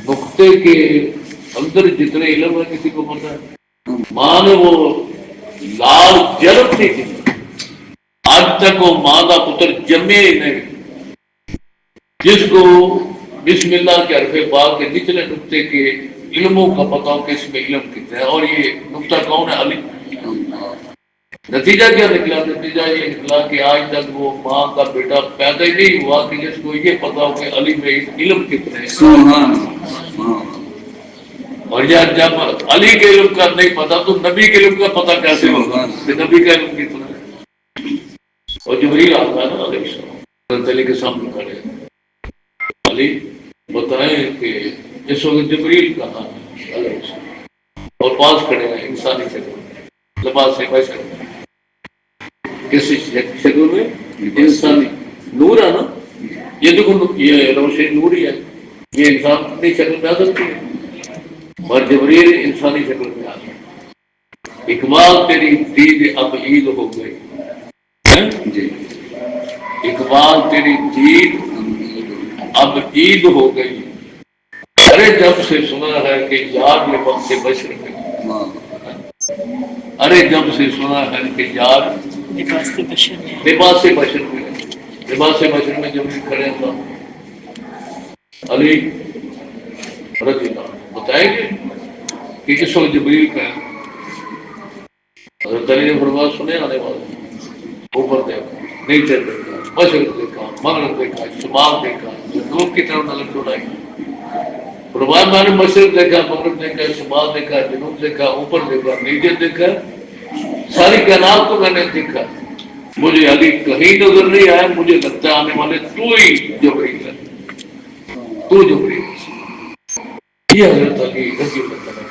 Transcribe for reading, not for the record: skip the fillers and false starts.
نقطے کے اندر جتنے علم ہے کسی کو پتا ہے؟ ماں نے وہ لال جنم نہیں کی، آج تک وہ ماں کا پتر جمے ہی نہیں، جس کو بسم اللہ کے حرف با کے نچلے نقطے کے علموں کا پتا ہو کہ اس میں علم کتنا ہے، اور یہ نقطہ کون ہے؟ علی۔ نتیجہ کیا نکلا؟ نتیجہ یہ نکلا کہ آج تک وہ ماں کا بیٹا پیدا ہی نہیں ہوا کہ جس کو یہ پتا ہو کہ علی میں علم کتنے ہیں۔ اور یہ جب علی کے علم کا نہیں پتا تو نبی کے علم کا پتا کیسے ہوگا کہ نبی کا علم کتنا ہے؟ اور جبریل آتا ہے نا علیہ السلام حضرت علی کے سامنے کھڑے، علی بتائیں کہ اس وقت جبریل کہاں ہے علیہ السلام، اور پاس کھڑے ہیں انسانی شکل لباس سے بشر، کسی شکل میں انسانی نور ہے نا، یہ دیکھو یہ روشنی نور ہی ہے، یہ انسان اپنی شکل میں آ سکتی ہے، اور جبریل انسانی شکل میں آ سکتی۔ اقبال تیری دید اب عید ہو گئی جی، اقبال تیری دید اب عید ہو گئی، ارے جب سے سنا ہے کہ یار لباس سے بشر میں، ارے جب سے سنا ہے کہ یار لباس سے بشر میں، لباس سے بشر میں جب بھی کھڑے تھا علی رضی اللہ عنہ بتائیں گے کہ اس وقت جبریل کا ہے، حضرت علی نے فرمایا سنے آنے والے، اوپر دیکھا نیچے دیکھا مشرق دیکھا مغرب دیکھا شمال دیکھا، جنوب کی طرف نظر دوڑائی، فرمایا میں نے مشرق دیکھا مغرب دیکھا شمال دیکھا جنوب دیکھا اوپر دیکھا نیچے دیکھا، ساری کائنات کو میں نے دیکھا، مجھے علی کہیں نظر نہیں آیا، مجھے لگتا ہے آنے والے تو ہی جبریل ہے، تو جبریل، یہ حضرت علی رضی اللہ عنہ